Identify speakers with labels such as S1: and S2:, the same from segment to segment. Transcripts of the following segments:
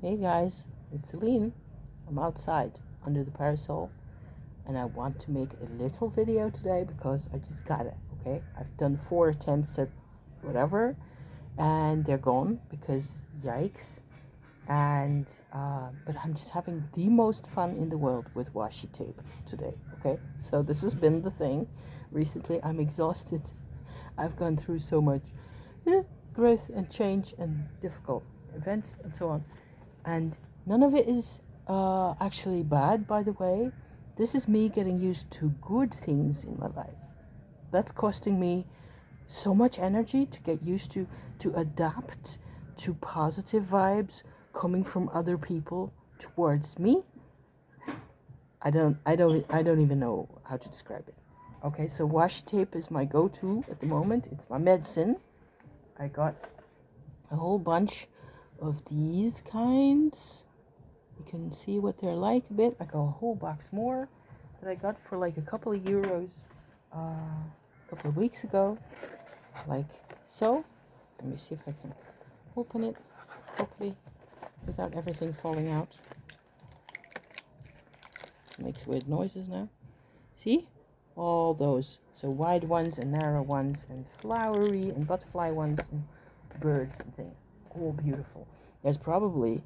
S1: Hey guys, it's Celine. I'm outside under the parasol and I want to make a little video today because I just got it, okay? I've done 4 attempts at whatever and they're gone because yikes. But I'm just having the most fun in the world with washi tape today, okay? So this has been the thing. Recently I'm exhausted. I've gone through so much growth and change and difficult events and so on. And none of it is actually bad, by the way. This is me getting used to good things in my life. That's costing me so much energy to get used to adapt to positive vibes coming from other people towards me. I don't even know how to describe it. Okay, so washi tape is my go-to at the moment. It's my medicine. I got a whole bunch of these kinds. You can see what they're like a bit. I got a whole box more that I got for like a couple of euros a couple of weeks ago, like so. Let me see if I can open it properly without everything falling out. It makes weird noises now. See? All those. So wide ones and narrow ones and flowery and butterfly ones and birds and things. All beautiful. There's probably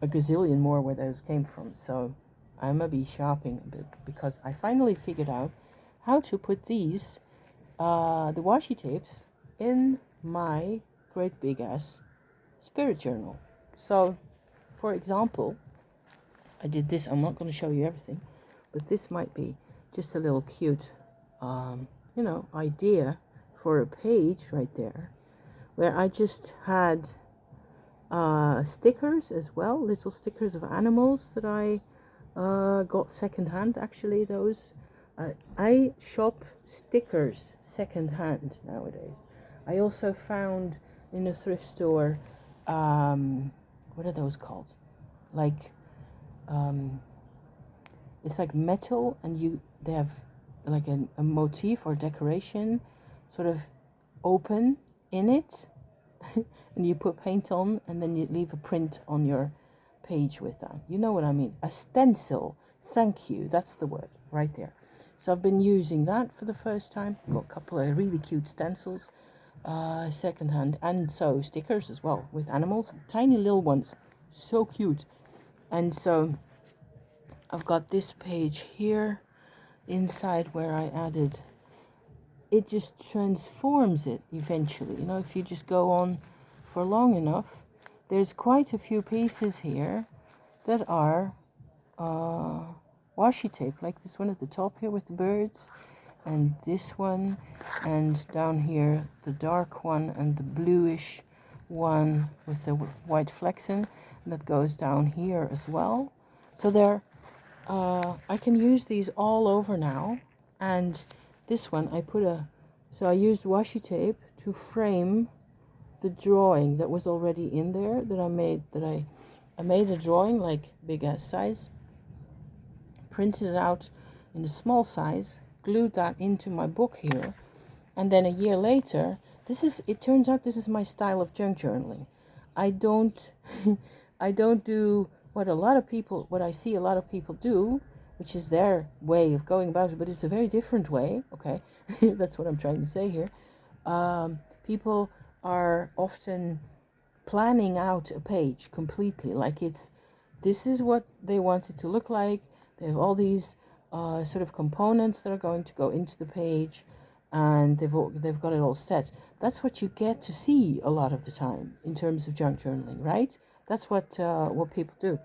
S1: a gazillion more where those came from. So I'm going to be shopping a bit because I finally figured out how to put these, the washi tapes, in my great big ass spirit journal. So, for example, I did this. I'm not going to show you everything, but this might be just a little cute, idea for a page right there, where I just had stickers as well, little stickers of animals that I got secondhand. Actually, those I shop stickers secondhand nowadays. I also found in a thrift store, what are those called? Like, it's like metal, and they have like a motif or decoration, sort of open in it, and you put paint on, and then you leave a print on your page with that. You know what I mean? A stencil. Thank you. That's the word right there. So I've been using that for the first time. Got a couple of really cute stencils, secondhand, and so stickers as well with animals, tiny little ones, so cute. And so I've got this page here inside where I added. It just transforms it eventually. You know, if you just go on for long enough, there's quite a few pieces here that are washi tape, like this one at the top here with the birds, and this one, and down here the dark one and the bluish one with the white flecks in, and that goes down here as well. So I can use these all over now. And this one I used washi tape to frame the drawing that was already in there that I made a drawing like big ass size, printed it out in a small size, glued that into my book here, and then a year later, it turns out this is my style of junk journaling. I don't I don't do what I see a lot of people do, which is their way of going about it, but it's a very different way, okay? That's what I'm trying to say here. People are often planning out a page completely, like this is what they want it to look like. They have all these sort of components that are going to go into the page, and they've got it all set. That's what you get to see a lot of the time in terms of junk journaling, right? That's what people do.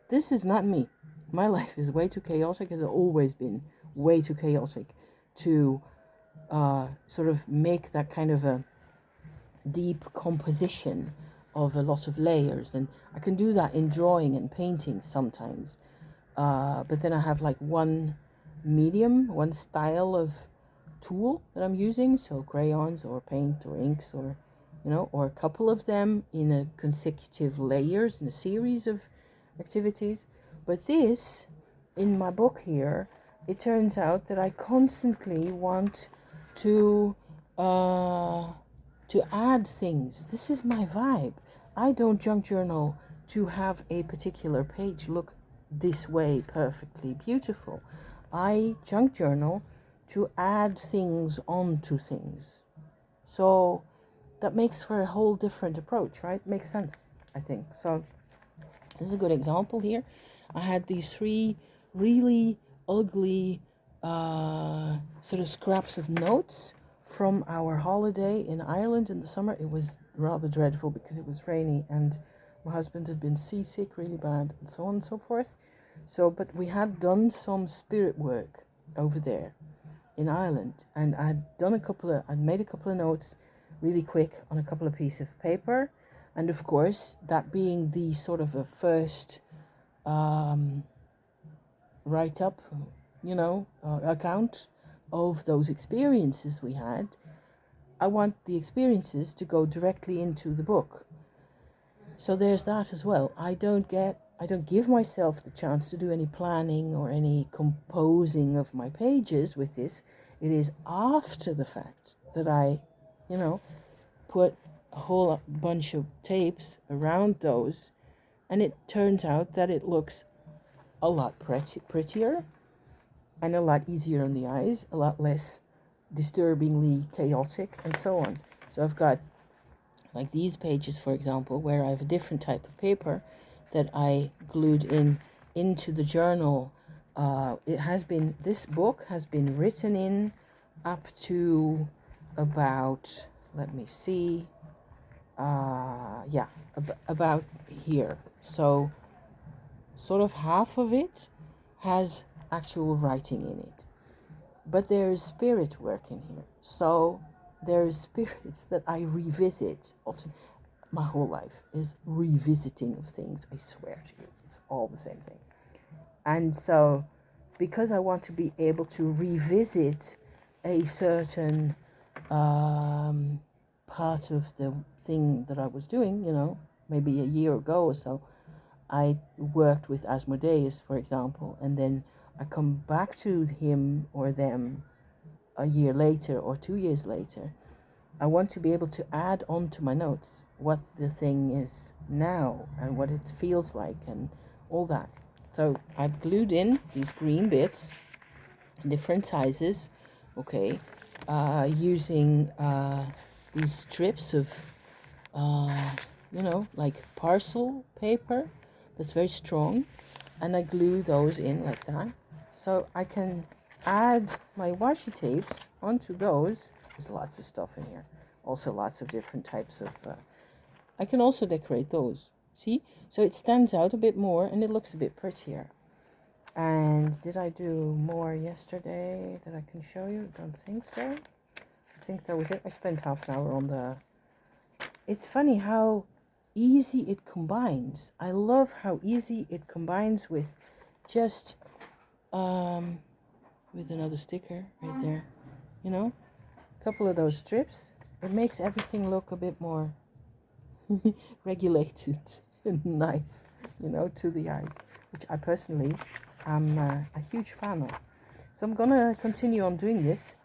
S1: This is not me. My life is way too chaotic. It has always been way too chaotic to sort of make that kind of a deep composition of a lot of layers. And I can do that in drawing and painting sometimes. But then I have like one style of tool that I'm using. So crayons or paint or inks or a couple of them in a consecutive layers in a series of activities. But this, in my book here, it turns out that I constantly want to add things. This is my vibe. I don't junk journal to have a particular page look this way perfectly beautiful. I junk journal to add things onto things. So that makes for a whole different approach, right? Makes sense, I think. So this is a good example here. I had these 3 really ugly sort of scraps of notes from our holiday in Ireland in the summer. It was rather dreadful because it was rainy and my husband had been seasick really bad and so on and so forth. So, but we had done some spirit work over there in Ireland, and I'd made a couple of notes really quick on a couple of pieces of paper, and of course, that being the sort of a first write-up, account of those experiences we had, I want the experiences to go directly into the book. So there's that as well. I don't give myself the chance to do any planning or any composing of my pages with this. It is after the fact that I, put a whole bunch of tapes around those, and it turns out that it looks a lot prettier and a lot easier on the eyes, a lot less disturbingly chaotic, and so on. So I've got like these pages, for example, where I have a different type of paper that I glued into the journal. This book has been written in up to about, let me see, about here. So sort of half of it has actual writing in it, but there is spirit work in here. So there is spirits that I revisit often. My whole life is revisiting of things, I swear to you. It's all the same thing. And so because I want to be able to revisit a certain part of the thing that I was doing, maybe a year ago or so, I worked with Asmodeus, for example, and then I come back to him or them a year later or 2 years later. I want to be able to add on to my notes what the thing is now and what it feels like and all that. So I've glued in these green bits, different sizes, okay, using these strips of, like parcel paper that's very strong, and I glue those in like that. So I can add my washi tapes onto those. There's lots of stuff in here. Also lots of different types of... I can also decorate those. See? So it stands out a bit more and it looks a bit prettier. And did I do more yesterday that I can show you? Don't think so. I think that was it. I spent half an hour on the... It's funny how easy it combines. I love how easy it combines with just... with another sticker right there. A couple of those strips. It makes everything look a bit more regulated and nice, to the eyes, which I personally am a huge fan of. So I'm gonna continue on doing this.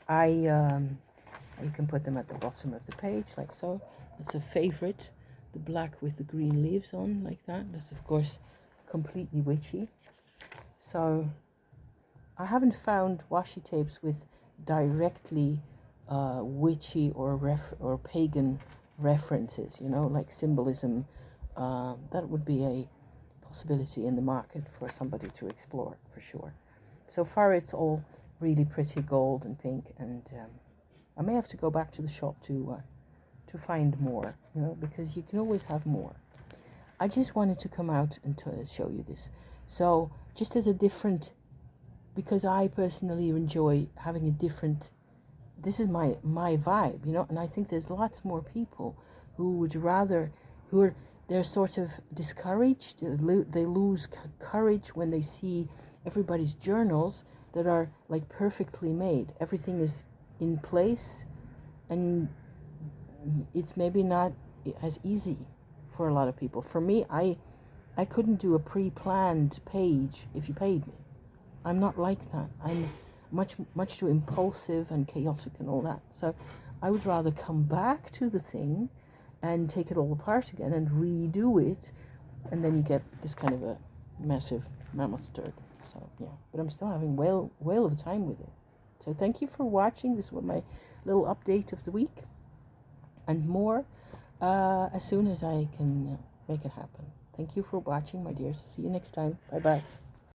S1: You can put them at the bottom of the page like so. That's a favorite, the black with the green leaves on like that. That's of course completely witchy. So I haven't found washi tapes with directly witchy or pagan references, like symbolism. That would be a possibility in the market for somebody to explore for sure. So far it's all really pretty gold and pink, and I may have to go back to the shop to find more, because you can always have more. I just wanted to come out and to show you this. So just as a different, because I personally enjoy having a different, this is my vibe, and I think there's lots more people who would rather, they're sort of discouraged, they lose courage when they see everybody's journals that are like perfectly made. Everything is in place, and it's maybe not as easy for a lot of people. For me, I couldn't do a pre-planned page if you paid me. I'm not like that. I'm much too impulsive and chaotic and all that. So I would rather come back to the thing and take it all apart again and redo it, and then you get this kind of a massive mammoth turd. So yeah, but I'm still having whale of a time with it. So thank you for watching. This was my little update of the week, and more as soon as I can make it happen. Thank you for watching, my dears. See you next time. Bye bye.